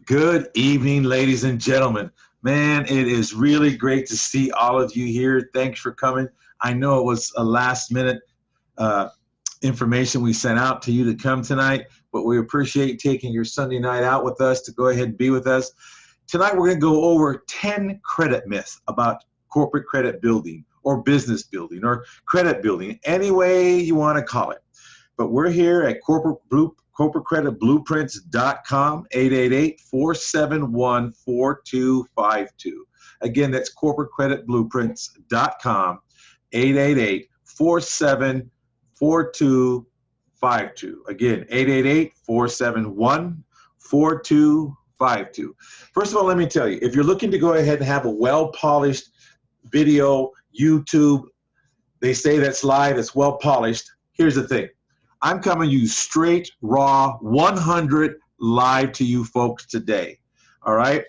Good evening, ladies and gentlemen. Man, it is really great to see all of you here. Thanks for coming. I know it was a last minute uh, information we sent out to you to come tonight, but we appreciate taking your Sunday night out with us to go ahead and be with us. Tonight, we're going to go over 10 credit myths about corporate credit building or business building or credit building, any way you want to call it. But we're here at corporatecreditblueprints.com, 888-471-4252. Again, that's corporatecreditblueprints.com, 888-471-4252. Again, 888-471-4252. First of all, let me tell you, if you're looking to go ahead and have a well-polished video, YouTube, they say that's live, it's well-polished. Here's the thing. I'm coming to you straight, raw, 100 live to you folks today. All right?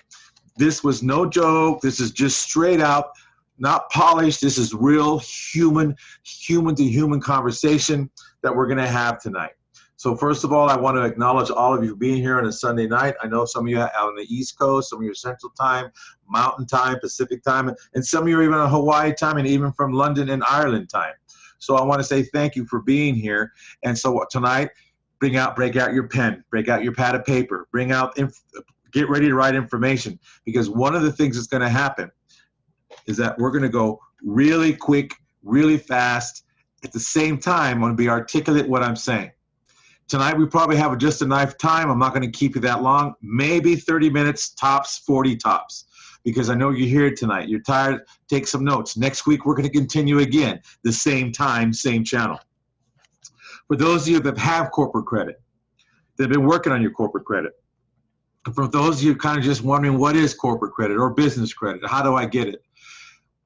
This was no joke. This is just straight out, not polished. This is real human to human conversation that we're going to have tonight. So first of all, I want to acknowledge all of you being here on a Sunday night. I know some of you are out on the East Coast, some of you are Central Time, Mountain Time, Pacific Time, and some of you are even on Hawaii time and even from London and Ireland time. So I want to say thank you for being here. And so tonight, break out your pen, break out your pad of paper, get ready to write information, because one of the things that's going to happen is that we're going to go really quick, really fast. At the same time, I'm going to be articulate what I'm saying. Tonight, we probably have just enough time. I'm not going to keep you that long, maybe 30 minutes tops, 40 tops. Because I know you're here tonight. You're tired, take some notes. Next week, we're going to continue again, the same time, same channel. For those of you that have corporate credit, that have been working on your corporate credit, for those of you kind of just wondering what is corporate credit or business credit, how do I get it?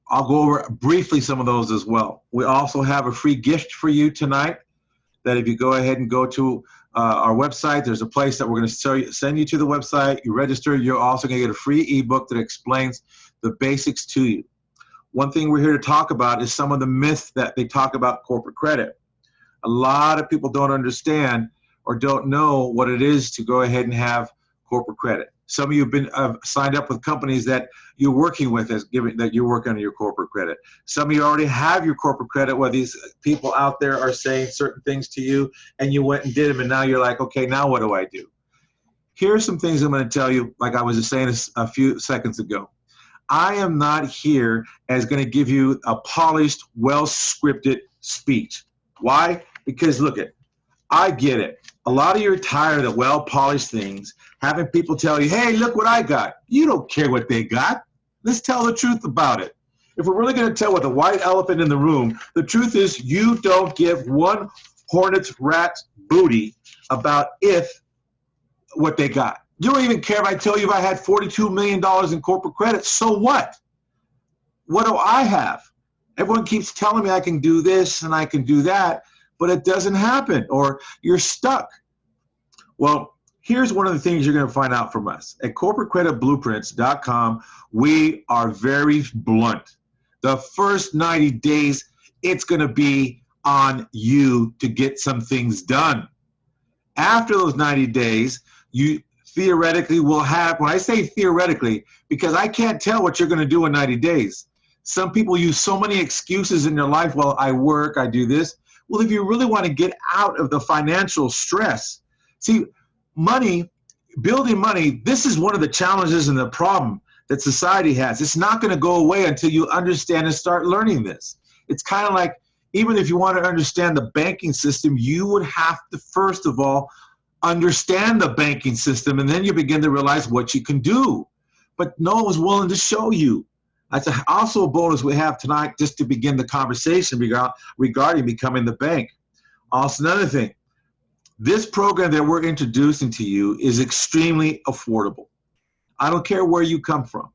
I'll go over briefly some of those as well. We also have a free gift for you tonight that if you go ahead and go to our website, there's a place that we're going to send you to the website. You register, you're also going to get a free ebook that explains the basics to you. One thing we're here to talk about is some of the myths that they talk about corporate credit. A lot of people don't understand or don't know what it is to go ahead and have corporate credit. Some of you have been signed up with companies that you're working with that you're working on your corporate credit. Some of you already have your corporate credit where these people out there are saying certain things to you and you went and did them and now you're like, okay, now what do I do? Here's some things I'm going to tell you, like I was just saying a few seconds ago. I am not here as going to give you a polished, well-scripted speech. Why? Because look it, I get it. A lot of you are tired of well-polished things, having people tell you, hey, look what I got. You don't care what they got. Let's tell the truth about it. If we're really going to tell with the white elephant in the room, the truth is you don't give one hornet's rat's booty about what they got. You don't even care if I tell you if I had $42 million in corporate credit. So what? What do I have? Everyone keeps telling me I can do this and I can do that, but it doesn't happen, or you're stuck. Well, here's one of the things you're going to find out from us. At corporatecreditblueprints.com, we are very blunt. The first 90 days, it's going to be on you to get some things done. After those 90 days, you theoretically will have, when I say theoretically, because I can't tell what you're going to do in 90 days. Some people use so many excuses in their life. Well, I work, I do this. Well, if you really want to get out of the financial stress, see, building money, this is one of the challenges and the problem that society has. It's not going to go away until you understand and start learning this. It's kind of like, even if you want to understand the banking system, you would have to, first of all, understand the banking system, and then you begin to realize what you can do. But no one was willing to show you. That's also a bonus we have tonight just to begin the conversation regarding becoming the bank. Also, another thing, this program that we're introducing to you is extremely affordable. I don't care where you come from.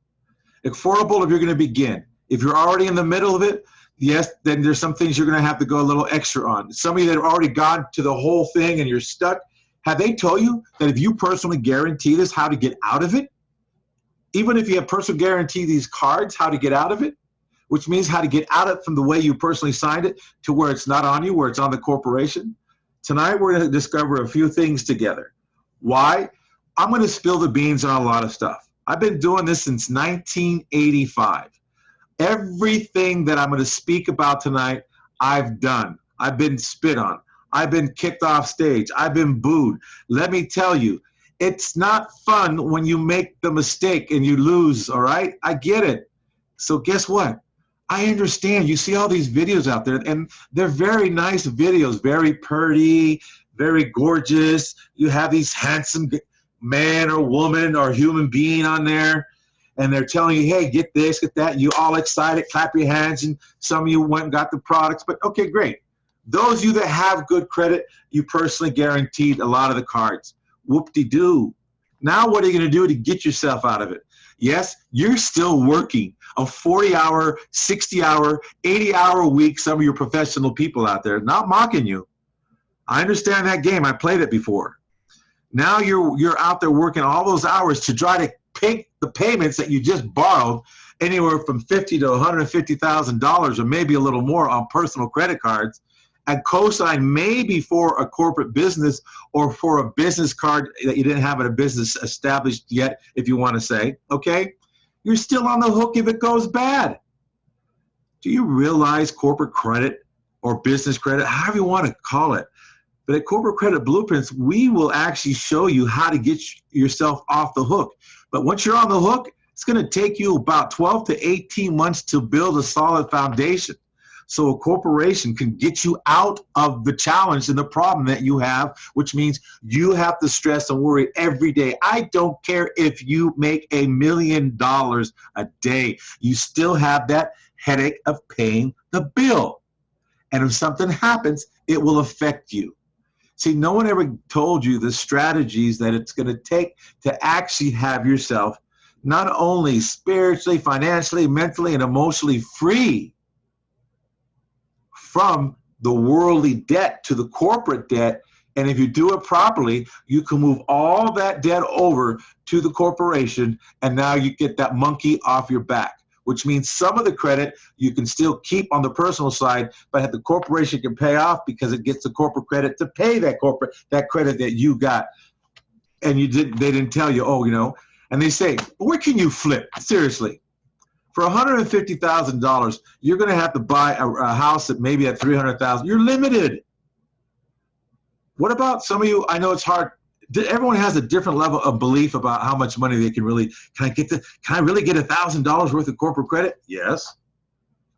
Affordable if you're going to begin. If you're already in the middle of it, yes, then there's some things you're going to have to go a little extra on. Some of you that have already gone to the whole thing and you're stuck, have they told you that if you personally guarantee this, how to get out of it? Even if you have personal guarantee these cards, how to get out of it, which means how to get out of it from the way you personally signed it to where it's not on you, where it's on the corporation. Tonight, we're going to discover a few things together. Why? I'm going to spill the beans on a lot of stuff. I've been doing this since 1985. Everything that I'm going to speak about tonight, I've done. I've been spit on. I've been kicked off stage. I've been booed. Let me tell you, it's not fun when you make the mistake and you lose, all right? I get it. So guess what? I understand. You see all these videos out there, and they're very nice videos, very pretty, very gorgeous. You have these handsome man or woman or human being on there, and they're telling you, hey, get this, get that. You all excited, clap your hands, and some of you went and got the products. But okay, great. Those of you that have good credit, you personally guaranteed a lot of the cards. Whoop-de-doo. Now what are you going to do to get yourself out of it? Yes, you're still working a 40-hour, 60-hour, 80-hour week, some of your professional people out there, not mocking you. I understand that game. I played it before. Now you're out there working all those hours to try to pay the payments that you just borrowed, anywhere from $50,000 to $150,000 or maybe a little more on personal credit cards, and co-sign maybe for a corporate business or for a business card that you didn't have in a business established yet, if you want to say, okay? You're still on the hook if it goes bad. Do you realize corporate credit or business credit, however you want to call it, but at Corporate Credit Blueprints, we will actually show you how to get yourself off the hook. But once you're on the hook, it's going to take you about 12 to 18 months to build a solid foundation. So a corporation can get you out of the challenge and the problem that you have, which means you have to stress and worry every day. I don't care if you make $1 million a day. You still have that headache of paying the bill. And if something happens, it will affect you. See, no one ever told you the strategies that it's going to take to actually have yourself not only spiritually, financially, mentally, and emotionally free from the worldly debt to the corporate debt. And if you do it properly, you can move all that debt over to the corporation, and now you get that monkey off your back, which means some of the credit you can still keep on the personal side, but the corporation can pay off because it gets the corporate credit to pay that credit that you got. And they didn't tell you, oh, you know, and they say, where can you flip? Seriously. For $150,000, you're going to have to buy a house that maybe at $300,000. You're limited. What about some of you? I know it's hard. Everyone has a different level of belief about how much money they can really. Can I really get $1,000 worth of corporate credit? Yes.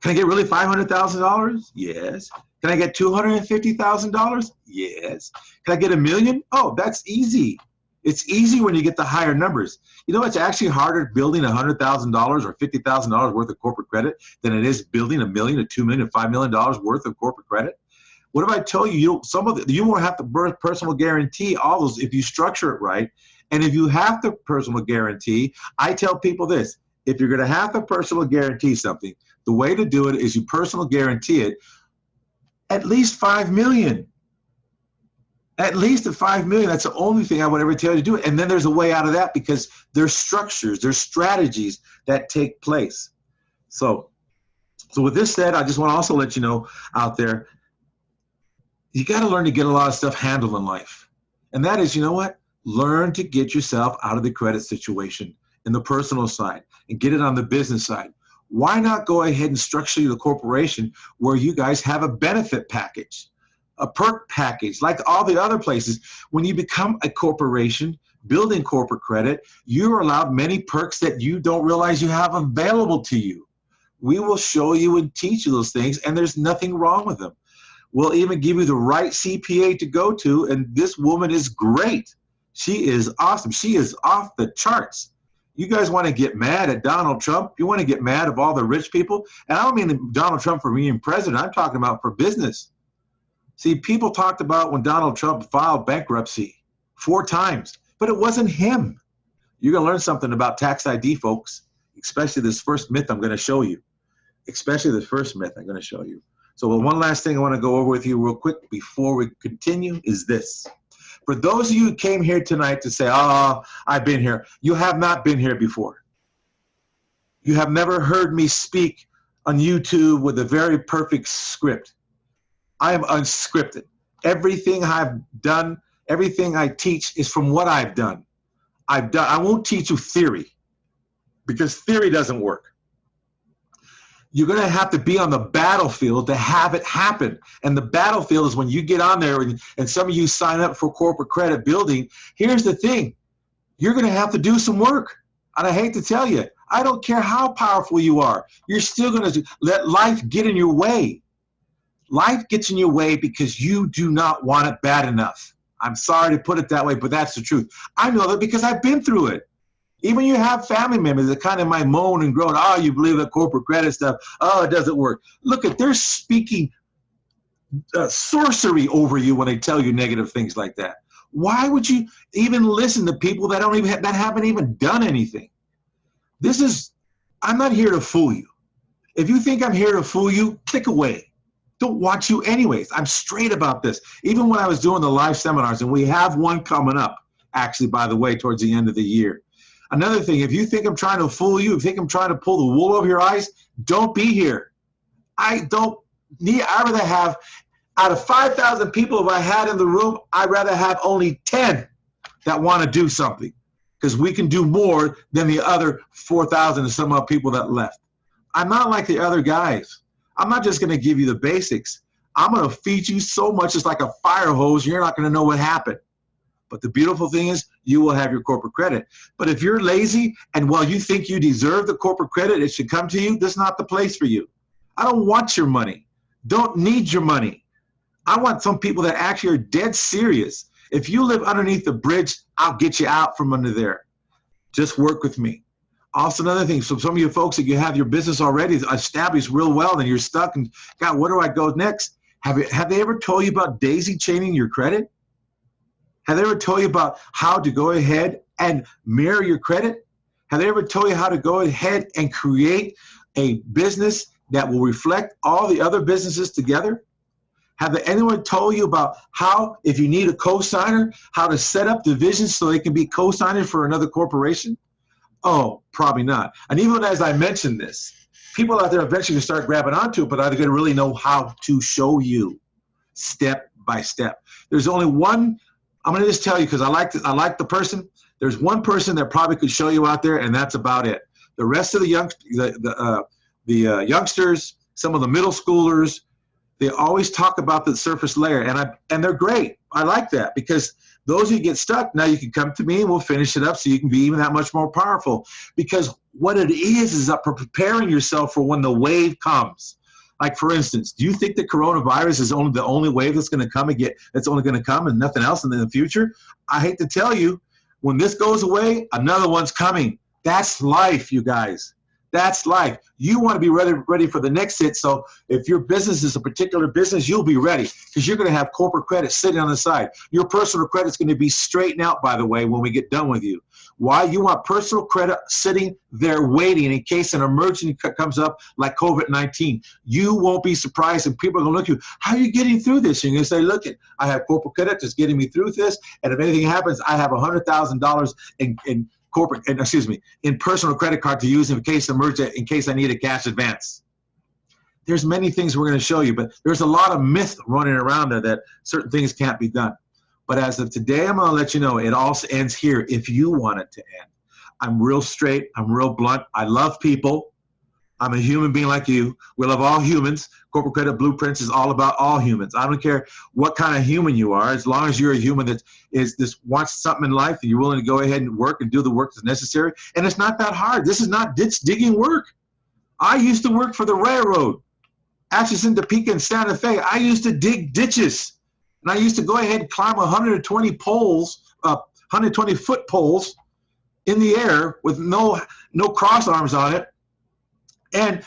Can I get really $500,000? Yes. Can I get $250,000? Yes. Can I get $1 million? Oh, that's easy. It's easy when you get the higher numbers. You know, it's actually harder building $100,000 or $50,000 worth of corporate credit than it is building $1 million, $2 million, $5 million worth of corporate credit. What if I tell you, you won't have to personal guarantee all those if you structure it right. And if you have to personal guarantee, I tell people this: if you're going to have to personal guarantee something, the way to do it is you personal guarantee it at least $5 million. At least at $5 million, that's the only thing I would ever tell you to do it. And then there's a way out of that because there's structures, there's strategies that take place. So with this said, I just want to also let you know out there, you got to learn to get a lot of stuff handled in life. And that is, you know what? Learn to get yourself out of the credit situation in the personal side and get it on the business side. Why not go ahead and structure the corporation where you guys have a benefit package? A perk package, like all the other places. When you become a corporation, building corporate credit, you're allowed many perks that you don't realize you have available to you. We will show you and teach you those things, and there's nothing wrong with them. We'll even give you the right CPA to go to, and this woman is great. She is awesome. She is off the charts. You guys want to get mad at Donald Trump? You want to get mad at all the rich people? And I don't mean Donald Trump for being president. I'm talking about for business. See, people talked about when Donald Trump filed bankruptcy 4 times, but it wasn't him. You're going to learn something about tax ID, folks, especially this first myth I'm going to show you. Especially the first myth I'm going to show you. So one last thing I want to go over with you real quick before we continue is this. For those of you who came here tonight to say, oh, I've been here, you have not been here before. You have never heard me speak on YouTube with a very perfect script. I am unscripted. Everything I've done, everything I teach is from what I've done. I won't teach you theory because theory doesn't work. You're going to have to be on the battlefield to have it happen. And the battlefield is when you get on there and some of you sign up for corporate credit building. Here's the thing. You're going to have to do some work. And I hate to tell you, I don't care how powerful you are. You're still going to let life get in your way. Life gets in your way because you do not want it bad enough. I'm sorry to put it that way, but that's the truth. I know that because I've been through it. Even you have family members that kind of might moan and groan, oh, you believe that corporate credit stuff, oh, it doesn't work. Look, they're speaking sorcery over you when they tell you negative things like that. Why would you even listen to people that haven't even done anything? I'm not here to fool you. If you think I'm here to fool you, click away. Don't watch you anyways. I'm straight about this. Even when I was doing the live seminars, and we have one coming up, actually, by the way, towards the end of the year. Another thing, if you think I'm trying to fool you, if you think I'm trying to pull the wool over your eyes, don't be here. I'd rather have, out of 5,000 people if I had in the room, I'd rather have only 10 that want to do something, because we can do more than the other 4,000 and some odd people that left. I'm not like the other guys. I'm not just going to give you the basics. I'm going to feed you so much it's like a fire hose, you're not going to know what happened. But the beautiful thing is you will have your corporate credit. But if you're lazy and while you think you deserve the corporate credit, it should come to you, this is not the place for you. I don't want your money. Don't need your money. I want some people that actually are dead serious. If you live underneath the bridge, I'll get you out from under there. Just work with me. Also, another thing, so some of you folks that you have your business already established real well and you're stuck and, God, where do I go next? Have they ever told you about daisy chaining your credit? Have they ever told you about how to go ahead and mirror your credit? Have they ever told you how to go ahead and create a business that will reflect all the other businesses together? Have anyone told you about how, if you need a co-signer, how to set up divisions so they can be co-signers for another corporation? Oh, probably not. And even as I mentioned this, people out there eventually can start grabbing onto it, but are they going to really know how to show you step by step? There's only one, I'm going to just tell you because I like the person. There's one person that probably could show you out there, and that's about it. The rest of the youngsters, some of the middle schoolers, they always talk about the surface layer, and they're great. I like that because those who get stuck, now you can come to me and we'll finish it up so you can be even that much more powerful. Because what it is preparing yourself for when the wave comes. Like, for instance, do you think the coronavirus is the only wave that's going to come that's only going to come and nothing else in the future? I hate to tell you, when this goes away, another one's coming. That's life, you guys. That's life. You want to be ready for the next hit. So if your business is a particular business, you'll be ready because you're going to have corporate credit sitting on the side. Your personal credit is going to be straightened out, by the way, when we get done with you. Why? You want personal credit sitting there waiting in case an emergency comes up like COVID-19. You won't be surprised, and people are going to look at you. How are you getting through this? And you're going to say, look, I have corporate credit that's getting me through this, and if anything happens, I have $100,000 in personal credit card to use in case I need a cash advance. There's many things we're going to show you, but there's a lot of myth running around there that certain things can't be done. But as of today, I'm going to let you know it all ends here if you want it to end. I'm real straight. I'm real blunt. I love people. I'm a human being like you. We love all humans. Corporate Credit Blueprints is all about all humans. I don't care what kind of human you are, as long as you're a human that wants something in life and you're willing to go ahead and work and do the work that's necessary. And it's not that hard. This is not ditch digging work. I used to work for the railroad. Actually, it's in Topeka and Santa Fe. I used to dig ditches. And I used to go ahead and climb 120 foot poles in the air with no cross arms on it. And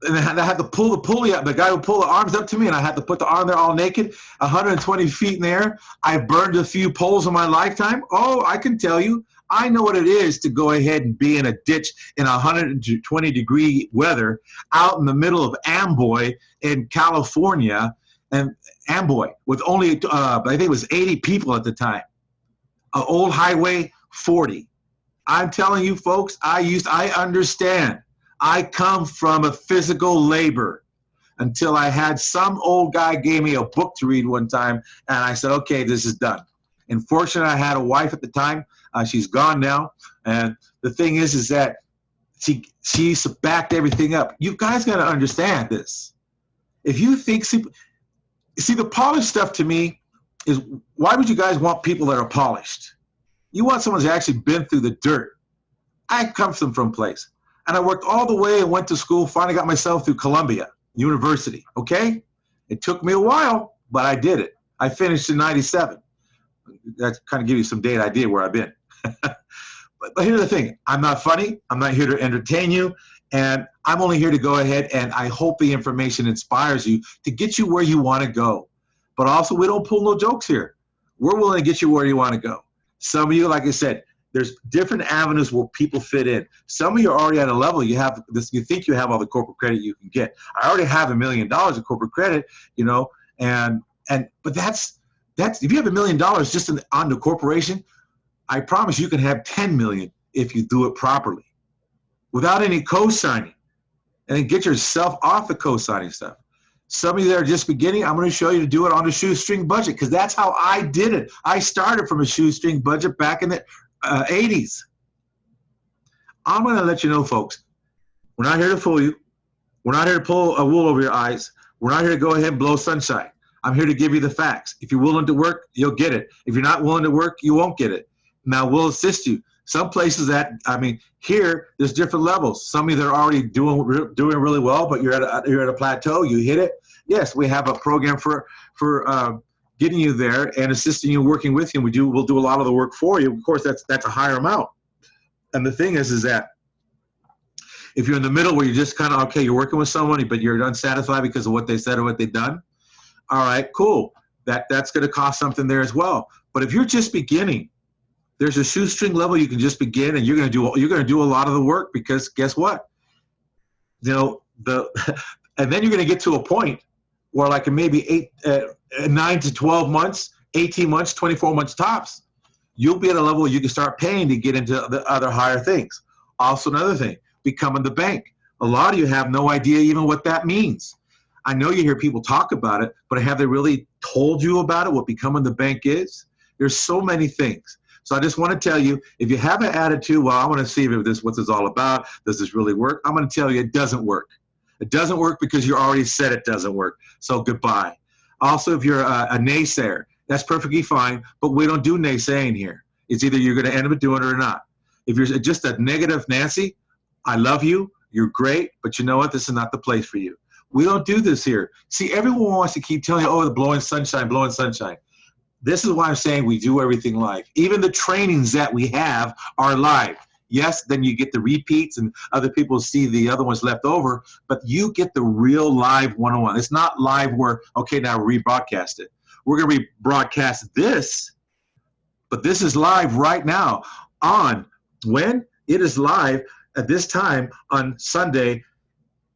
I had to pull the pulley up. The guy would pull the arms up to me, and I had to put the arm there all naked, 120 feet in the air. I burned a few poles in my lifetime. Oh, I can tell you, I know what it is to go ahead and be in a ditch in 120-degree weather out in the middle of Amboy in California, and Amboy with only, I think it was 80 people at the time. Old Highway 40. I'm telling you, folks, I understand. I come from a physical labor until I had some old guy gave me a book to read one time, and I said, okay, this is done. And fortunately, I had a wife at the time. She's gone now. And the thing is that she's backed everything up. You guys got to understand this. If you think, see, the polished stuff to me is, why would you guys want people that are polished? You want someone who's actually been through the dirt. I come from a place, and I worked all the way and went to school, finally got myself through Columbia University, okay? It took me a while, but I did it. I finished in 97. That kind of give you some date idea where I've been. But here's the thing. I'm not funny. I'm not here to entertain you. And I'm only here to go ahead, and I hope the information inspires you to get you where you want to go. But also, we don't pull no jokes here. We're willing to get you where you want to go. Some of you, like I said, there's different avenues where people fit in. Some of you are already at a level, you have this, you think you have all the corporate credit you can get. I already have $1 million of corporate credit, you know, but that's if you have $1 million just on the corporation, I promise you can have 10 million if you do it properly, without any co-signing, and then get yourself off the co-signing stuff. Some of you that are just beginning, I'm going to show you to do it on a shoestring budget, because that's how I did it. I started from a shoestring budget back in the 80s. I'm going to let you know, folks, we're not here to fool you. We're not here to pull a wool over your eyes. We're not here to go ahead and blow sunshine. I'm here to give you the facts. If you're willing to work, you'll get it. If you're not willing to work, you won't get it. Now, we'll assist you. Some places here, there's different levels. Some of you that are already doing really well, but you're at a plateau, you hit it. Yes, we have a program for getting you there and assisting you, working with you. We'll do a lot of the work for you. Of course, that's a higher amount. And the thing is that if you're in the middle where you're just kind of, okay, you're working with somebody, but you're unsatisfied because of what they said or what they've done, all right, cool. That's going to cost something there as well. But if you're just beginning, there's a shoestring level you can just begin, and you're going to do a lot of the work, because guess what? You know, and then you're going to get to a point where, like, in maybe 9 to 12 months, 18 months, 24 months tops, you'll be at a level where you can start paying to get into the other higher things. Also, another thing, becoming the bank. A lot of you have no idea even what that means. I know you hear people talk about it, but have they really told you about it, what becoming the bank is? There's so many things. So I just want to tell you, if you have an attitude, well, I want to see what this is all about. Does this really work? I'm going to tell you it doesn't work. It doesn't work because you already said it doesn't work. So goodbye. Also, if you're a naysayer, that's perfectly fine, but we don't do naysaying here. It's either you're going to end up doing it or not. If you're just a negative Nancy, I love you, you're great, but you know what? This is not the place for you. We don't do this here. See, everyone wants to keep telling you, oh, the blowing sunshine, blowing sunshine. This is why I'm saying we do everything live. Even the trainings that we have are live. Yes, then you get the repeats and other people see the other ones left over, but you get the real live one-on-one. It's not live where, okay, now rebroadcast it. We're going to rebroadcast this, but this is live right now on when? It is live at this time on Sunday,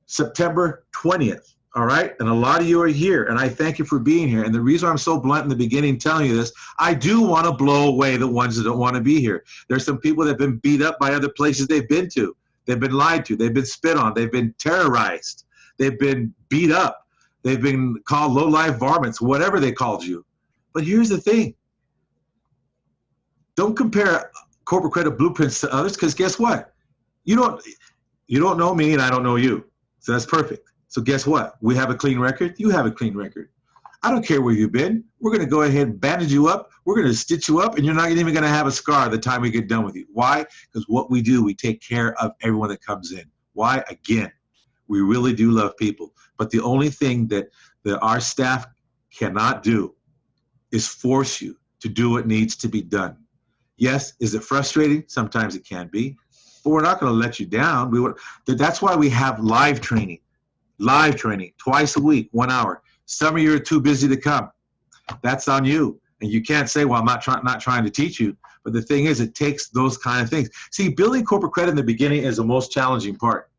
September 20th. All right, and a lot of you are here, and I thank you for being here. And the reason I'm so blunt in the beginning telling you this, I do want to blow away the ones that don't want to be here. There's some people that have been beat up by other places they've been to. They've been lied to. They've been spit on. They've been terrorized. They've been beat up. They've been called low-life varmints, whatever they called you. But here's the thing. Don't compare corporate credit blueprints to others, because guess what? You don't know me, and I don't know you. So that's perfect. So guess what? We have a clean record. You have a clean record. I don't care where you've been. We're going to go ahead and bandage you up. We're going to stitch you up, and you're not even going to have a scar the time we get done with you. Why? Because what we do, we take care of everyone that comes in. Why? Again, we really do love people. But the only thing that our staff cannot do is force you to do what needs to be done. Yes, is it frustrating? Sometimes it can be. But we're not going to let you down. That's why we have live training. Live training twice a week, 1 hour. Some of you are too busy to come. That's on you. And you can't say, well, I'm not trying to teach you. But the thing is, it takes those kind of things. See, building corporate credit in the beginning is the most challenging part.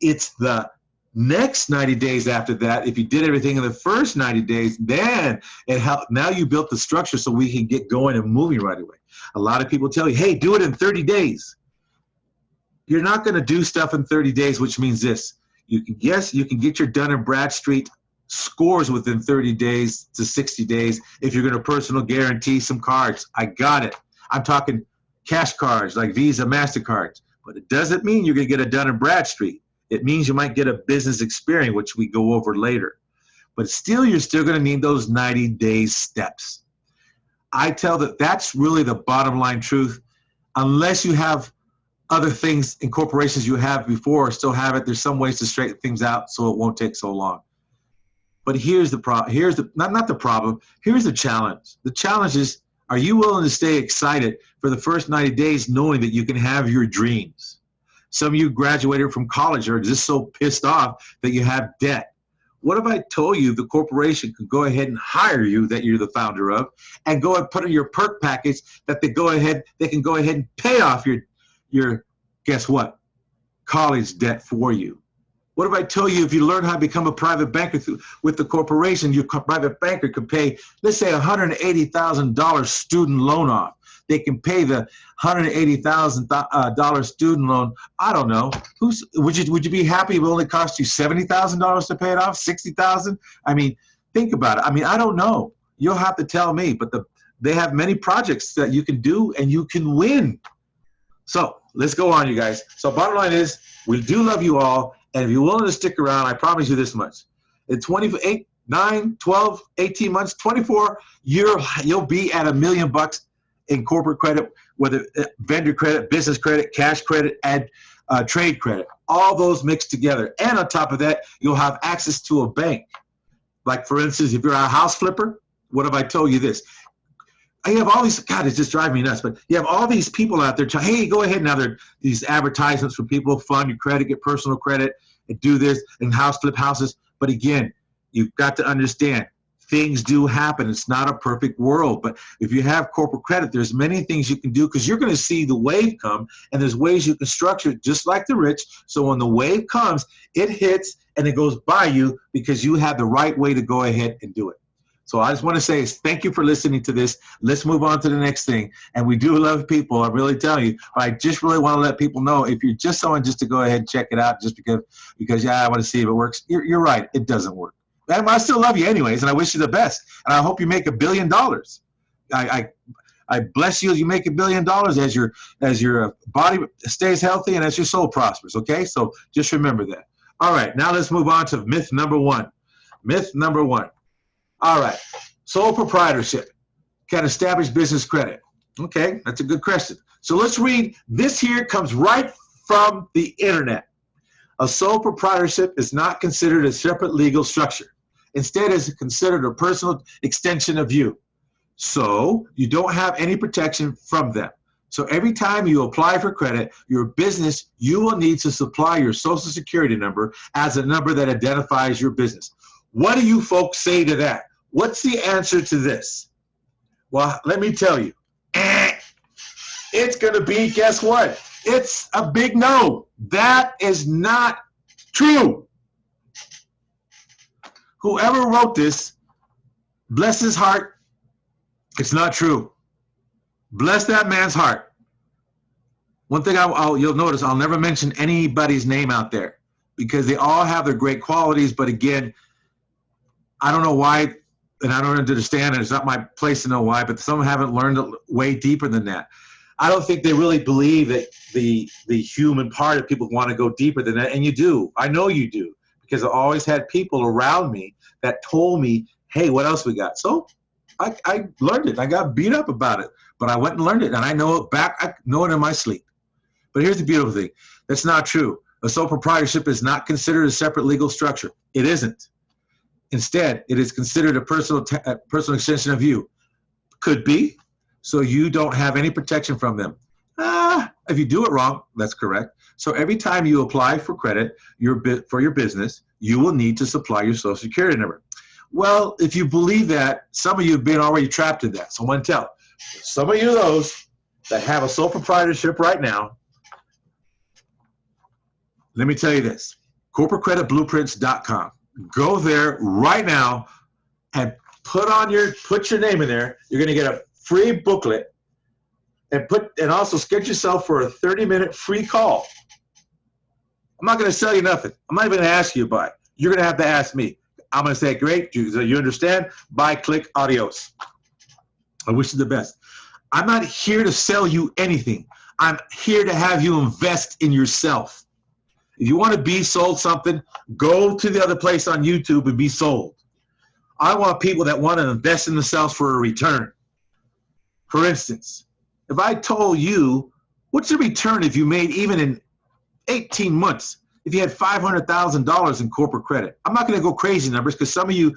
It's the next 90 days after that. If you did everything in the first 90 days, then it helped. Now you built the structure so we can get going and moving right away. A lot of people tell you, hey, do it in 30 days. You're not going to do stuff in 30 days, which means this. You can get your Dun & Bradstreet scores within 30 days to 60 days if you're going to personal guarantee some cards. I got it. I'm talking cash cards like Visa, MasterCards. But it doesn't mean you're going to get a Dun & Bradstreet. It means you might get a business experience, which we go over later. But still, you're still going to need those 90-day steps. I tell that that's really the bottom line truth. Unless you have other things in corporations you have before or still have it, there's some ways to straighten things out so it won't take so long. But here's the problem. Here's the not the problem. Here's the challenge. The challenge is, are you willing to stay excited for the first 90 days knowing that you can have your dreams? Some of you graduated from college or are just so pissed off that you have debt. What if I told you the corporation could go ahead and hire you, that you're the founder of, and go and put in your perk package that they can go ahead and pay off your guess what? College debt for you. What if I tell you if you learn how to become a private banker with the corporation, your private banker could pay, let's say, $180,000 student loan off. They can pay the $180,000 student loan. I don't know. Would you be happy if it only cost you $70,000 to pay it off? $60,000? I mean, think about it. I mean, I don't know. You'll have to tell me. But they have many projects that you can do and you can win. So let's go on, you guys. So bottom line is, we do love you all. And if you're willing to stick around, I promise you this much. In 28, 9, 12, 18 months, 24, you'll be at $1 million in corporate credit, whether vendor credit, business credit, cash credit, and trade credit. All those mixed together. And on top of that, you'll have access to a bank. Like, for instance, if you're a house flipper, what if I told you this? I have all these, God, it's just driving me nuts, but you have all these people out there hey, go ahead now. There are these advertisements for people, fund your credit, get personal credit, and do this, and house flip houses. But again, you've got to understand, things do happen. It's not a perfect world. But if you have corporate credit, there's many things you can do because you're going to see the wave come, and there's ways you can structure it just like the rich. So when the wave comes, it hits and it goes by you because you have the right way to go ahead and do it. So I just want to say thank you for listening to this. Let's move on to the next thing. And we do love people, I really tell you. But I just really want to let people know, if you're just someone just to go ahead and check it out just because yeah, I want to see if it works. You're right, it doesn't work. I still love you anyways, and I wish you the best. And I hope you make $1 billion. I bless you as you make $1 billion, as your body stays healthy and as your soul prospers, okay? So just remember that. All right, now let's move on to myth number one. Myth number one. All right, sole proprietorship can establish business credit. Okay, that's a good question. So let's read. This here comes right from the internet. A sole proprietorship is not considered a separate legal structure. Instead, it's considered a personal extension of you. So you don't have any protection from them. So every time you apply for credit, your business, you will need to supply your social security number as a number that identifies your business. What do you folks say to that? What's the answer to this? Well, let me tell you. It's going to be, guess what? It's a big no. That is not true. Whoever wrote this, bless his heart, it's not true. Bless that man's heart. One thing you'll notice, I'll never mention anybody's name out there because they all have their great qualities, but again, I don't know why, and I don't understand, and it's not my place to know why, but some haven't learned way deeper than that. I don't think they really believe that the human part of people want to go deeper than that, and you do. I know you do, because I always had people around me that told me, hey, what else we got? So I learned it. I got beat up about it, but I went and learned it, and I know it back. I know it in my sleep. But here's the beautiful thing. That's not true. A sole proprietorship is not considered a separate legal structure. It isn't. Instead, it is considered a personal extension of you. Could be, so you don't have any protection from them. If you do it wrong, that's correct. So every time you apply for credit for your business, you will need to supply your social security number. Well, if you believe that, some of you have been already trapped in that. So I want to tell some of you those that have a sole proprietorship right now, let me tell you this, corporatecreditblueprints.com. Go there right now and put your name in there. You're going to get a free booklet and also schedule yourself for a 30-minute free call. I'm not going to sell you nothing. I'm not even going to ask you to buy. You're going to have to ask me. I'm going to say, great, you understand? Bye, click, adios. I wish you the best. I'm not here to sell you anything. I'm here to have you invest in yourself. If you want to be sold something, go to the other place on YouTube and be sold. I want people that want to invest in themselves for a return. For instance, if I told you, what's the return if you made even in 18 months, if you had $500,000 in corporate credit? I'm not going to go crazy numbers because some of you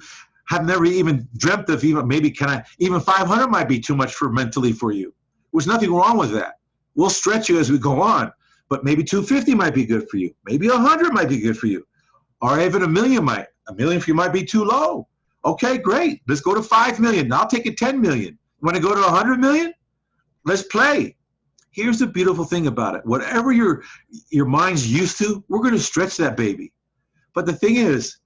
have never even dreamt of even maybe even 500 might be too much for mentally for you. There's nothing wrong with that. We'll stretch you as we go on, but maybe 250 might be good for you. Maybe 100 might be good for you, or even a million for you might be too low. Okay, great. Let's go to 5 million. I'll take it 10 million. Want to go to 100 million? Let's play. Here's the beautiful thing about it. Whatever your mind's used to, we're going to stretch that baby. But the thing is,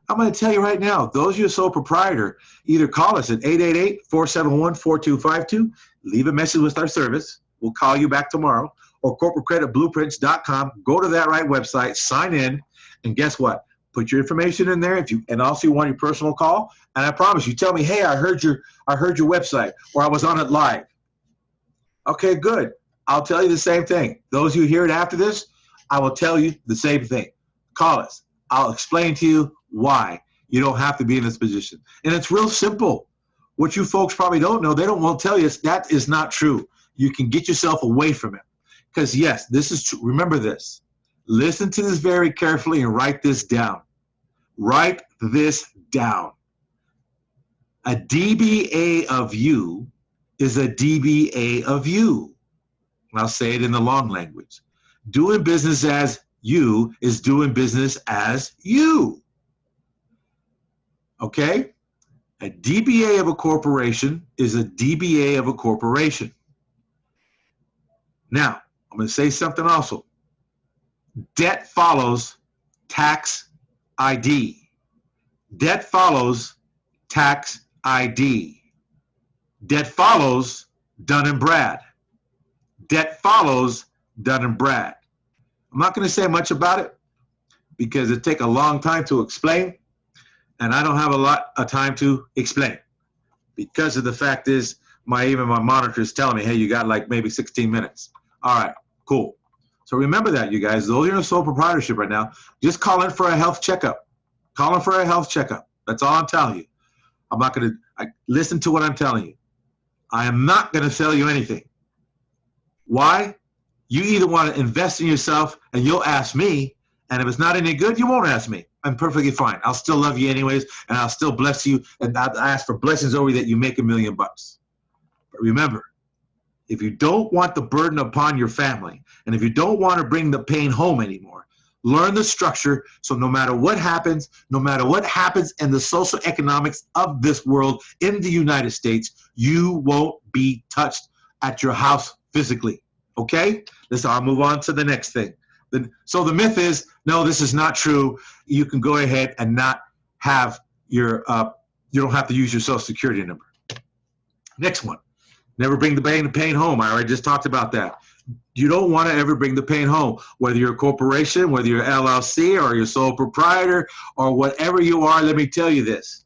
I'm going to tell you right now, those of you sole proprietor, either call us at 888-471-4252, leave a message with our service. We'll call you back tomorrow, or corporatecreditblueprints.com. Go to that right website, sign in, and guess what? Put your information in there. And also you want your personal call, and I promise you, tell me, hey, I heard your website, or I was on it live. Okay, good. I'll tell you the same thing. Those of you hear it after this, I will tell you the same thing. Call us. I'll explain to you why you don't have to be in this position. And it's real simple. What you folks probably don't know, they won't tell you, that is not true. You can get yourself away from it. Because yes, this is true. Remember this. Listen to this very carefully and write this down. Write this down. A DBA of you is a DBA of you. And I'll say it in the long language. Doing business as you is doing business as you. Okay? A DBA of a corporation is a DBA of a corporation. Now, I'm going to say something also. Debt follows tax ID. Debt follows tax ID. Debt follows Dun & Brad. Debt follows Dun & Brad. I'm not going to say much about it because it takes a long time to explain, and I don't have a lot of time to explain because of the fact is even my monitor is telling me, hey, you got like maybe 16 minutes. All right, cool. So remember that, you guys. Those are in sole proprietorship right now. Just call in for a health checkup. Call in for a health checkup. That's all I'm telling you. I'm not going to listen to what I'm telling you. I am not going to sell you anything. Why? You either want to invest in yourself and you'll ask me, and if it's not any good, you won't ask me. I'm perfectly fine. I'll still love you anyways, and I'll still bless you, and I'll ask for blessings over you that you make $1 million. But remember, if you don't want the burden upon your family, and if you don't want to bring the pain home anymore, learn the structure so no matter what happens in the social economics of this world in the United States, you won't be touched at your house physically. Okay? I'll move on to the next thing. So the myth is, no, this is not true. You can go ahead and not have your, you don't have to use your Social Security number. Next one. Never bring the pain home. I already just talked about that. You don't want to ever bring the pain home, whether you're a corporation, whether you're LLC or you're sole proprietor or whatever you are. Let me tell you this.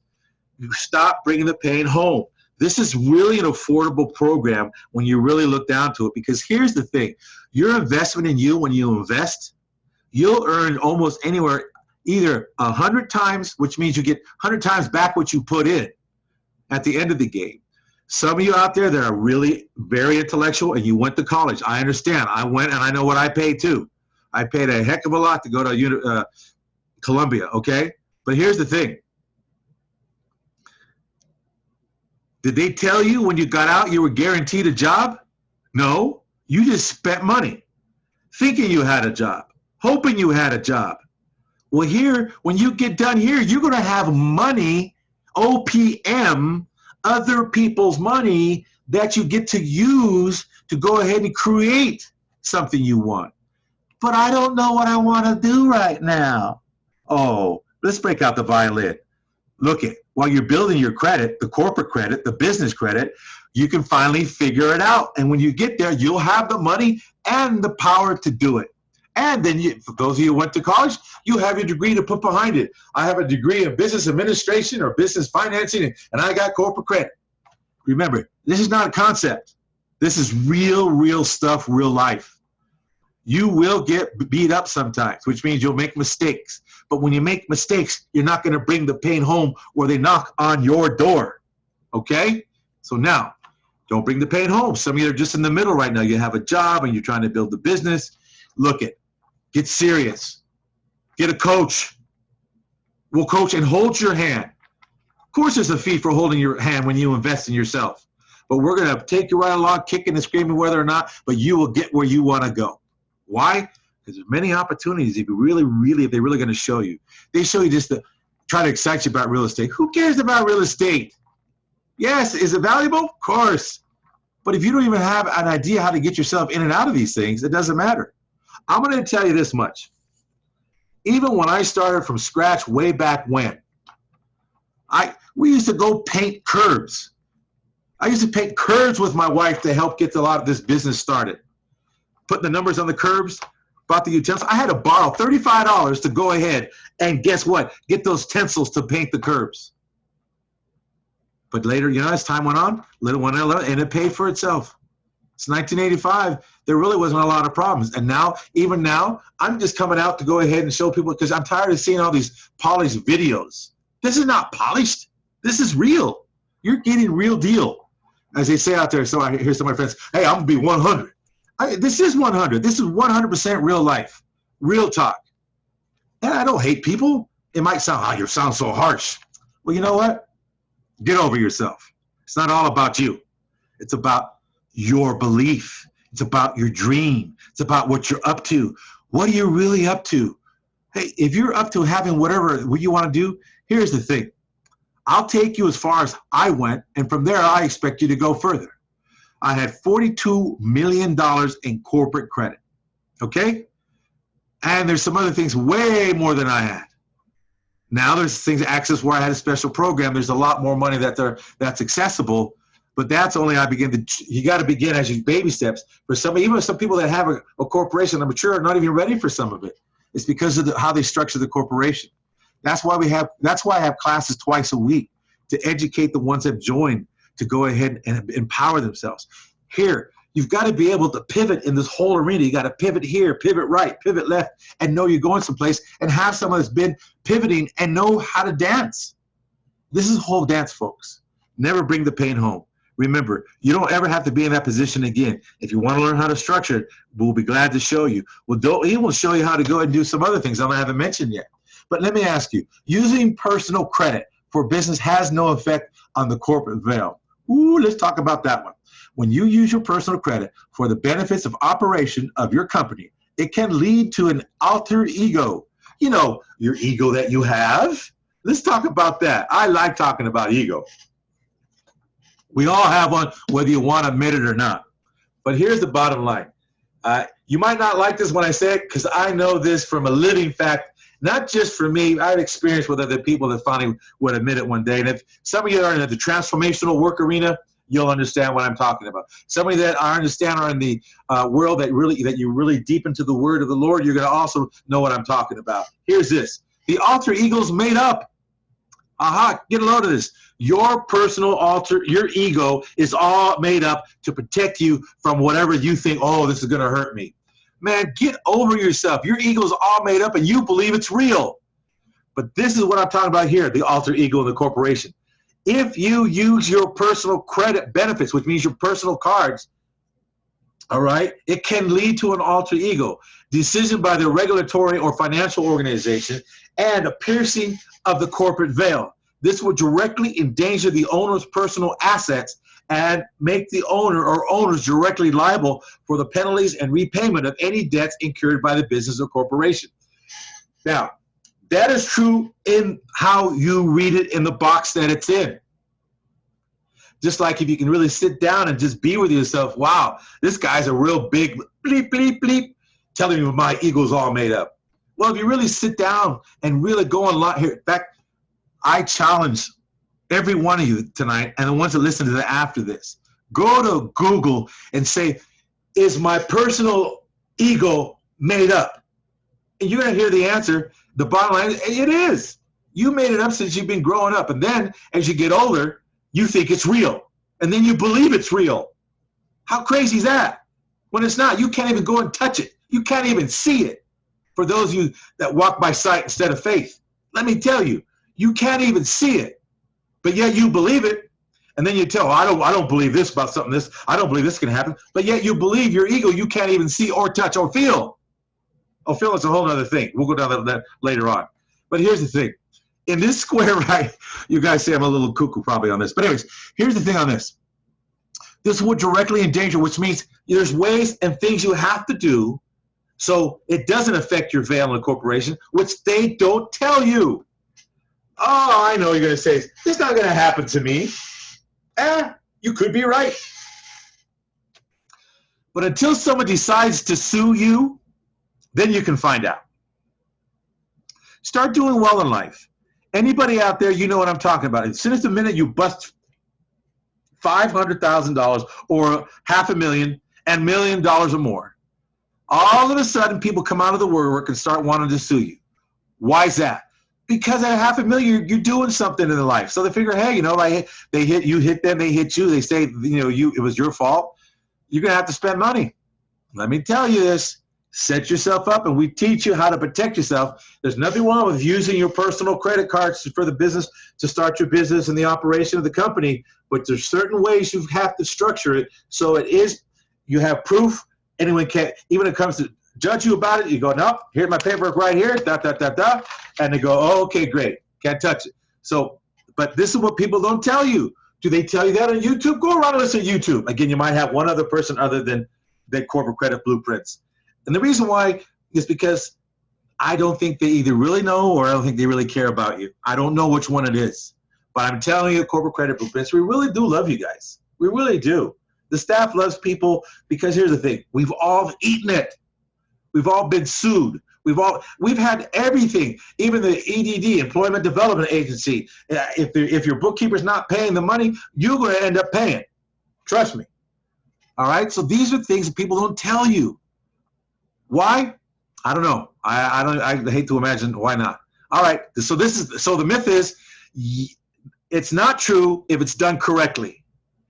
You stop bringing the pain home. This is really an affordable program when you really look down to it, because here's the thing. Your investment in you, when you invest, you'll earn almost anywhere either 100 times, which means you get 100 times back what you put in at the end of the game. Some of you out there that are really very intellectual and you went to college, I understand. I went and I know what I paid too. I paid a heck of a lot to go to Columbia, okay? But here's the thing. Did they tell you when you got out you were guaranteed a job? No, you just spent money thinking you had a job, hoping you had a job. Well, here, when you get done here, you're going to have money, OPM, other people's money that you get to use to go ahead and create something you want. But I don't know what I want to do right now. Oh, let's break out the violin. Look it, while you're building your credit, the corporate credit, the business credit, you can finally figure it out. And when you get there, you'll have the money and the power to do it. And then for those of you who went to college, you have your degree to put behind it. I have a degree in business administration or business financing, and I got corporate credit. Remember, this is not a concept. This is real stuff, real life. You will get beat up sometimes, which means you'll make mistakes. But when you make mistakes, you're not going to bring the pain home where they knock on your door. Okay? So now, don't bring the pain home. Some of you are just in the middle right now. You have a job and you're trying to build the business. Look it. Get serious. Get a coach. We'll coach and hold your hand. Of course, there's a fee for holding your hand when you invest in yourself. But we're going to take you right along, kicking and screaming whether or not, but you will get where you want to go. Why? Because there's many opportunities if they're really going to show you. They show you just to try to excite you about real estate. Who cares about real estate? Yes, is it valuable? Of course. But if you don't even have an idea how to get yourself in and out of these things, it doesn't matter. I'm going to tell you this much. Even when I started from scratch way back when, we used to go paint curbs. I used to paint curbs with my wife to help get a lot of this business started. Putting the numbers on the curbs, bought the utensils. I had to borrow $35 to go ahead and guess what? Get those stencils to paint the curbs. But later, as time went on, and it paid for itself. It's 1985. There really wasn't a lot of problems. And now, even now, I'm just coming out to go ahead and show people because I'm tired of seeing all these polished videos. This is not polished. This is real. You're getting real deal. As they say out there, so I hear some of my friends, hey, I'm going to be 100. This is 100. This is 100% real life, real talk. And I don't hate people. It might sound, you sound so harsh. Well, you know what? Get over yourself. It's not all about you. It's about your belief. It's about your dream. It's about what you're up to. What are you really up to? Hey, if you're up to having whatever you want to do, here's the thing. I'll take you as far as I went, and from there, I expect you to go further. I had $42 million in corporate credit, okay? And there's some other things way more than I had. Now there's things, Access, where I had a special program. There's a lot more money that's accessible, but that's only you got to begin as you baby steps. For even some people that have a corporation, I'm sure are not even ready for some of it. It's because of how they structure the corporation. That's why I have classes twice a week to educate the ones that join to go ahead and empower themselves. Here, you've got to be able to pivot in this whole arena. You got to pivot here, pivot right, pivot left, and know you're going someplace, and have someone that's been pivoting and know how to dance. This is a whole dance, folks. Never bring the pain home. Remember, you don't ever have to be in that position again. If you want to learn how to structure it, we'll be glad to show you. He will show you how to go and do some other things I haven't mentioned yet. But let me ask you, using personal credit for business has no effect on the corporate veil. Ooh, let's talk about that one. When you use your personal credit for the benefits of operation of your company, it can lead to an alter ego. You know, your ego that you have. Let's talk about that. I like talking about ego. We all have one, whether you want to admit it or not. But here's the bottom line. You might not like this when I say it, because I know this from a living fact. Not just for me, I've experienced with other people that finally would admit it one day. And if some of you are in the transformational work arena, you'll understand what I'm talking about. Some of you that are in the world that you're really deep into the word of the Lord, you're going to also know what I'm talking about. Here's this. The alter ego's made up. Aha, get a load of this. Your personal your ego is all made up to protect you from whatever you think, oh, this is going to hurt me. Man, get over yourself. Your ego is all made up and you believe it's real. But this is what I'm talking about here, the alter ego in the corporation. If you use your personal credit benefits, which means your personal cards, all right, it can lead to an alter ego, decision by the regulatory or financial organization, and a piercing of the corporate veil. This would directly endanger the owner's personal assets and make the owner or owners directly liable for the penalties and repayment of any debts incurred by the business or corporation. Now, that is true in how you read it in the box that it's in. Just like if you can really sit down and just be with yourself, wow, this guy's a real big bleep, bleep, bleep, telling me my ego's all made up. Well, if you really sit down and really go on lot here, in fact, I challenge every one of you tonight and the ones that listen to that after this, go to Google and say, is my personal ego made up? And you're going to hear the answer. The bottom line is, it is. You made it up since you've been growing up. And then as you get older, you think it's real. And then you believe it's real. How crazy is that? When it's not, you can't even go and touch it. You can't even see it. For those of you that walk by sight instead of faith, let me tell you, you can't even see it, but yet you believe it. And then you tell, I don't believe this about something. I don't believe this can happen. But yet you believe your ego. You can't even see or touch or feel. Oh, feel is a whole other thing. We'll go down to that later on. But here's the thing. In this square right, you guys say I'm a little cuckoo probably on this. But anyways, here's the thing on this. This will directly endanger, which means there's ways and things you have to do so it doesn't affect your veil in the corporation, which they don't tell you. Oh, I know you're going to say, it's not going to happen to me. You could be right. But until someone decides to sue you, then you can find out. Start doing well in life. Anybody out there, you know what I'm talking about. As soon as the minute you bust $500,000 or $500,000 and $1 million or more, all of a sudden people come out of the woodwork and start wanting to sue you. Why is that? Because at $500,000, you're doing something in their life. So they figure, hey, you know, like they hit you, hit them, they hit you. They say, you know, it was your fault. You're gonna have to spend money. Let me tell you this. Set yourself up, and we teach you how to protect yourself. There's nothing wrong with using your personal credit cards for the business to start your business and the operation of the company, but there's certain ways you have to structure it so it is, you have proof. Anyone can, even when it comes to judge you about it, you go, no, here's my paperwork right here, and they go, oh, okay, great, can't touch it. So, but this is what people don't tell you. Do they tell you that on YouTube? Go around and listen to YouTube. Again, you might have one other person other than Corporate Credit Blueprints. And the reason why is because I don't think they either really know or I don't think they really care about you. I don't know which one it is. But I'm telling you, Corporate Credit Blueprints, we really do love you guys. We really do. The staff loves people because here's the thing. We've all eaten it. We've all been sued. We've had everything, even the EDD, Employment Development Agency. If your bookkeeper's not paying the money, you're going to end up paying. Trust me. All right? So these are things that people don't tell you. Why? I don't know. I hate to imagine why not. All right. So the myth is it's not true if it's done correctly.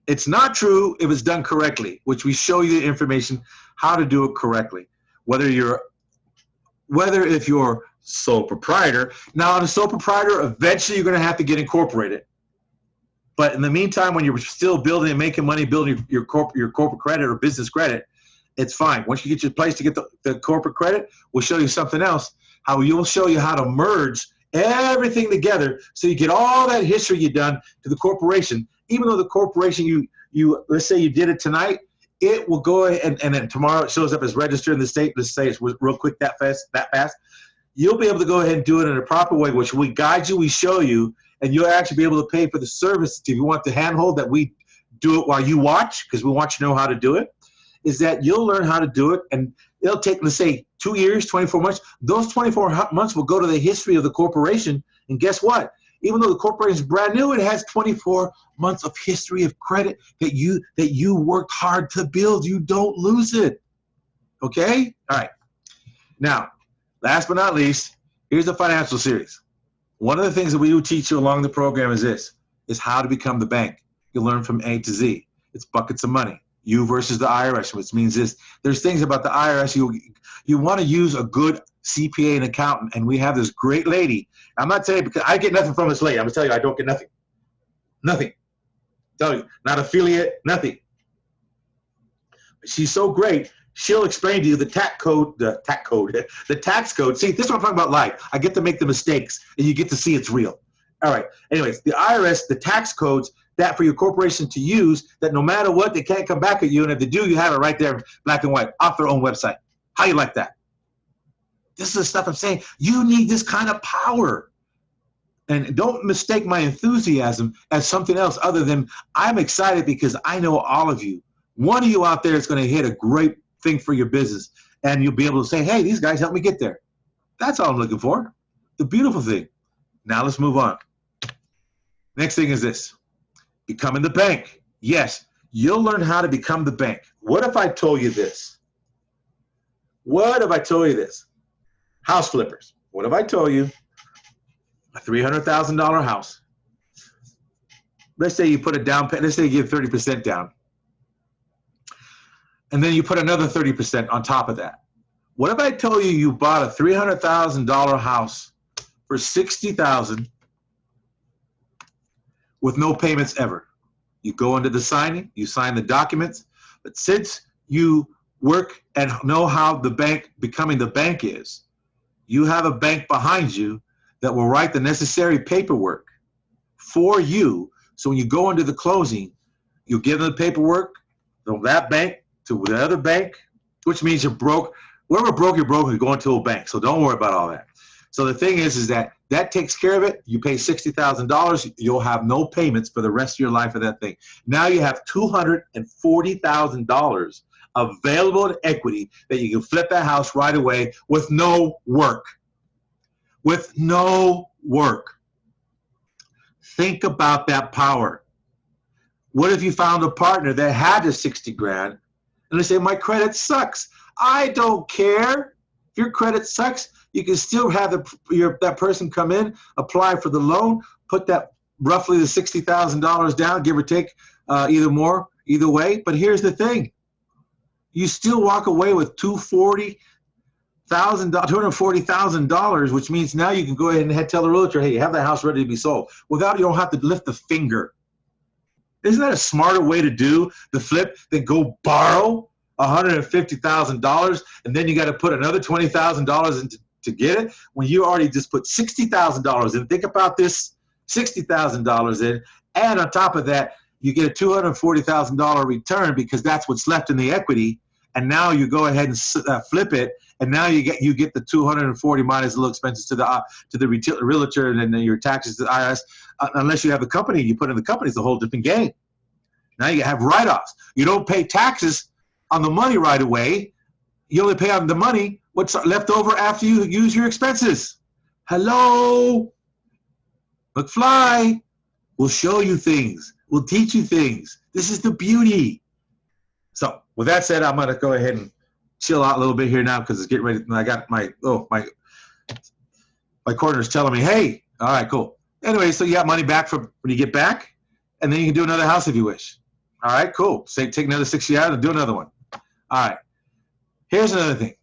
It's not true if it's done correctly, which we show you the information how to do it correctly. Whether if you're sole proprietor. Now, on a sole proprietor, eventually you're going to have to get incorporated. But in the meantime, when you're still building and making money, building your corporate credit or business credit, it's fine. Once you get your place to get the corporate credit, we'll show you something else. We'll show you how to merge everything together so you get all that history you've done to the corporation. Even though the corporation, you let's say you did it tonight, it will go ahead and then tomorrow it shows up as registered in the state. Let's say it's real quick that fast. You'll be able to go ahead and do it in a proper way, which we guide you, we show you, and you'll actually be able to pay for the service. If you want the handhold that we do it while you watch, because we want you to know how to do it, is that you'll learn how to do it, and it'll take, let's say, 2 years, 24 months. Those 24 months will go to the history of the corporation, and guess what? Even though the corporation is brand new, it has 24 months of history of credit that you worked hard to build. You don't lose it. Okay? All right. Now, last but not least, here's the financial series. One of the things that we do teach you along the program is how to become the bank. You'll learn from A to Z. It's buckets of money. You versus the IRS, which means there's things about the IRS. You want to use a good CPA and accountant, and we have this great lady. I'm not saying because I get nothing from this lady. I'm going to tell you I don't get nothing. Nothing. Tell you, not affiliate, nothing. She's so great. She'll explain to you the tax code. See, this is what I'm talking about live. I get to make the mistakes, and you get to see it's real. All right. Anyways, the IRS, the tax codes, that for your corporation to use, that no matter what, they can't come back at you. And if they do, you have it right there, black and white, off their own website. How you like that? This is the stuff I'm saying. You need this kind of power. And don't mistake my enthusiasm as something else other than I'm excited because I know all of you. One of you out there is going to hit a great thing for your business. And you'll be able to say, hey, these guys helped me get there. That's all I'm looking for. The beautiful thing. Now let's move on. Next thing is this. Becoming the bank. Yes, you'll learn how to become the bank. What if I told you this? What if I told you this? House flippers. What if I told you a $300,000 house? Let's say you put a down payment. Let's say you give 30% down. and then you put another 30% on top of that. What if I told you you bought a $300,000 house for $60,000 with no payments ever? You go into the signing, you sign the documents, but since you work and know how the bank becoming the bank is, you have a bank behind you that will write the necessary paperwork for you. So when you go into the closing, you give them the paperwork from that bank to the other bank, which means you're broke. Whoever broke, you're broke, you're going to a bank. So don't worry about all that. So the thing is that takes care of it. You pay $60,000. You'll have no payments for the rest of your life of that thing. Now you have $240,000 available in equity that you can flip that house right away with no work. With no work. Think about that power. What if you found a partner that had the 60 grand and they say, my credit sucks? I don't care. If your credit sucks, you can still have that person come in, apply for the loan, put that roughly the $60,000 down, give or take, either more, either way. But here's the thing. You still walk away with $240,000, which means now you can go ahead and tell the realtor, hey, you have the house ready to be sold. Without, you don't have to lift a finger. Isn't that a smarter way to do the flip than go borrow $150,000 and then you got to put another $20,000 in to get it when you already just put $60,000 in? Think about this, $60,000 in, and on top of that, you get a $240,000 return because that's what's left in the equity. And now you go ahead and flip it, and now you get the 240 minus a little expenses to the realtor and then your taxes to the IRS. Unless you have a company, you put in the company, it's a whole different game. Now you have write-offs. You don't pay taxes on the money right away. You only pay on the money what's left over after you use your expenses. Hello, McFly. We'll show you things. We'll teach you things. This is the beauty. So with that said, I'm going to go ahead and chill out a little bit here now because it's getting ready. I got my partner's telling me, hey, all right, cool. Anyway, so you got money back from when you get back, and then you can do another house if you wish. All right, cool. Say take another 60 out and do another one. All right. Here's another thing.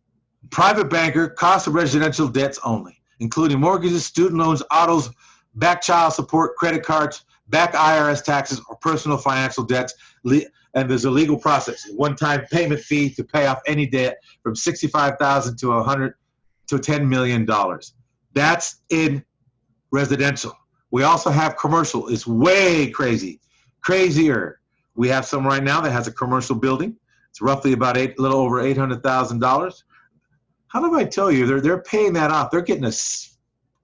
Private banker, cost of residential debts only, including mortgages, student loans, autos, back child support, credit cards, back IRS taxes, or personal financial debts. And there's a legal process, one-time payment fee to pay off any debt from $65,000 to $100 to $10 million. That's in residential. We also have commercial. It's way crazier. We have some right now that has a commercial building. It's roughly about a little over $800,000. How do I tell you? They're paying that off. They're getting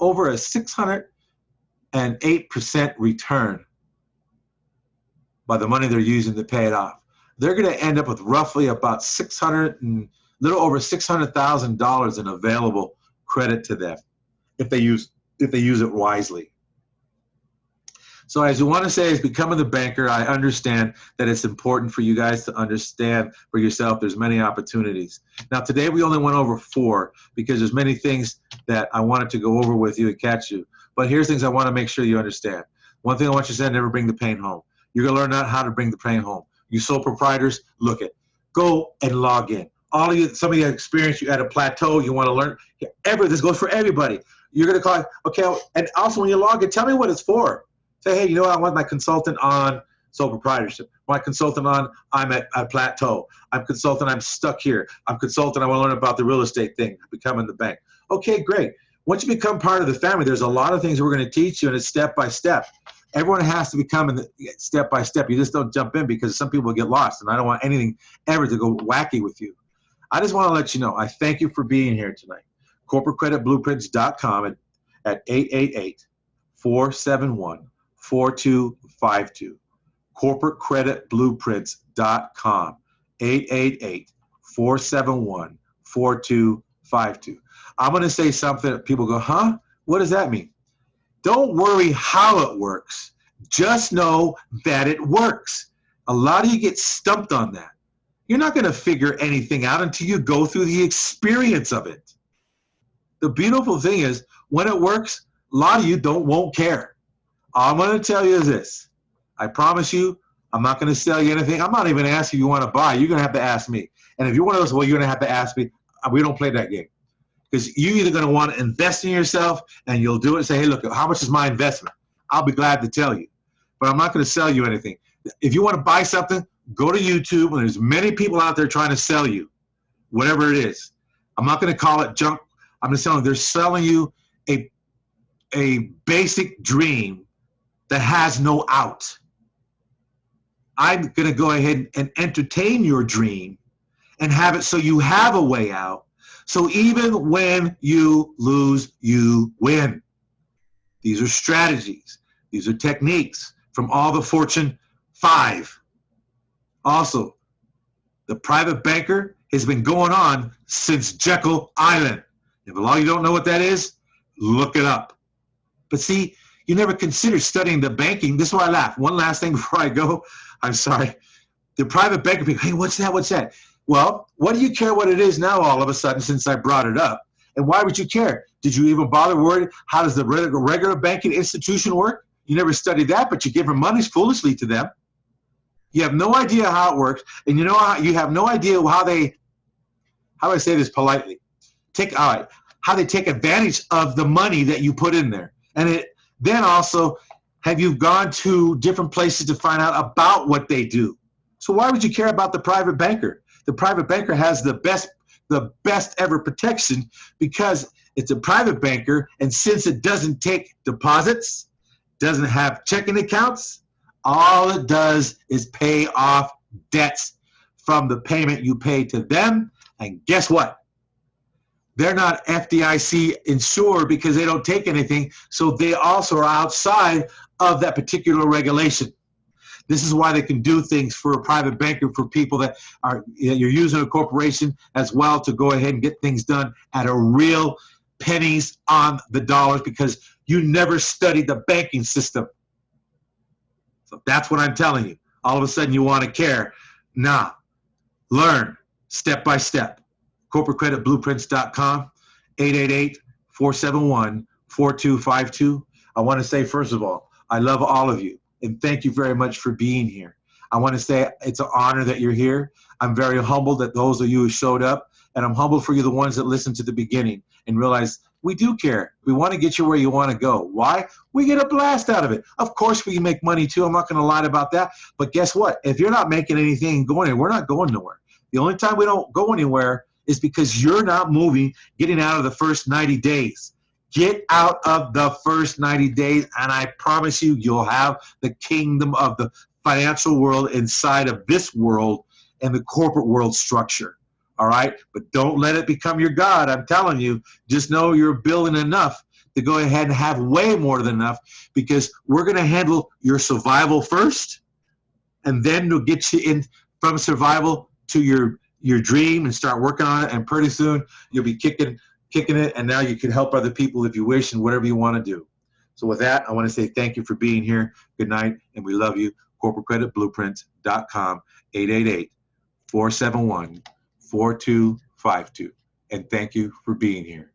over a 608% return by the money they're using to pay it off. They're going to end up with roughly about little over $600,000 in available credit to them if they use it wisely. So as you want to say is becoming the banker, I understand that it's important for you guys to understand for yourself there's many opportunities. Now today we only went over 4 because there's many things that I wanted to go over with you and catch you. But here's things I want to make sure you understand. One thing I want you to say, never bring the pain home. You're going to learn how to bring the pain home. You sole proprietors, look it. Go and log in. All of you, some of you experience, you at a plateau, you want to learn. This goes for everybody. You're going to call, okay, and also when you log in, tell me what it's for. Say, hey, you know what? I want my consultant on sole proprietorship. My consultant on, I'm at a plateau. I'm consultant, I'm stuck here. I'm consultant, I want to learn about the real estate thing, becoming the bank. Okay, great. Once you become part of the family, there's a lot of things we're going to teach you, and it's step by step. Everyone has to become step by step. You just don't jump in because some people get lost, and I don't want anything ever to go wacky with you. I just want to let you know, I thank you for being here tonight. CorporateCreditBlueprints.com at 888-471-4252. CorporateCreditBlueprints.com, 888-471-4252. I'm going to say something that people go, huh? What does that mean? Don't worry how it works. Just know that it works. A lot of you get stumped on that. You're not going to figure anything out until you go through the experience of it. The beautiful thing is, when it works, a lot of you won't care. All I'm going to tell you is this. I promise you, I'm not going to sell you anything. I'm not even asking you want to buy. You're going to have to ask me. And if you're one of those, well, you're going to have to ask me. We don't play that game. Because you're either going to want to invest in yourself and you'll do it and say, hey, look, how much is my investment? I'll be glad to tell you. But I'm not going to sell you anything. If you want to buy something, go to YouTube, and there's many people out there trying to sell you whatever it is. I'm not going to call it junk. I'm just telling you, they're selling you a basic dream that has no out. I'm going to go ahead and entertain your dream and have it so you have a way out. So even when you lose, you win. These are strategies. These are techniques from all the Fortune 5. Also, the private banker has been going on since Jekyll Island. If a lot of you don't know what that is, look it up. But see, you never considered studying the banking. This is why I laugh. One last thing before I go. I'm sorry. The private banker people, hey, what's that? What's that? Well, what do you care what it is now all of a sudden since I brought it up? And why would you care? Did you even bother worrying how does the regular banking institution work? You never studied that, but you give them money foolishly to them. You have no idea how it works, and you know how you have no idea how do I say this politely? How they take advantage of the money that you put in there. And then also, have you gone to different places to find out about what they do? So why would you care about the private banker? The private banker has the best ever protection because it's a private banker, and since it doesn't take deposits, doesn't have checking accounts, all it does is pay off debts from the payment you pay to them. And guess what? They're not FDIC insured because they don't take anything, so they also are outside of that particular regulation. This is why they can do things for a private banker, for people that are, you're using a corporation as well to go ahead and get things done at a real pennies on the dollars because you never studied the banking system. So that's what I'm telling you. All of a sudden you want to care. Nah, learn step by step. CorporateCreditBlueprints.com, 888-471-4252. I want to say, first of all, I love all of you. And thank you very much for being here. I want to say it's an honor that you're here. I'm very humbled that those of you who showed up, and I'm humbled for you, the ones that listened to the beginning and realize we do care. We want to get you where you want to go. Why? We get a blast out of it. Of course we make money too. I'm not going to lie about that. But guess what? If you're not making anything and going anywhere, we're not going nowhere. The only time we don't go anywhere is because you're not moving, getting out of the first 90 days. Get out of the first 90 days, and I promise you, you'll have the kingdom of the financial world inside of this world and the corporate world structure. All right? But don't let it become your God. I'm telling you, just know you're building enough to go ahead and have way more than enough, because we're going to handle your survival first, and then we'll get you in from survival to your dream and start working on it, and pretty soon you'll be kicking it, and now you can help other people if you wish and whatever you want to do. So with that, I want to say thank you for being here. Good night, and we love you. CorporateCreditBlueprints.com, 888-471-4252. And thank you for being here.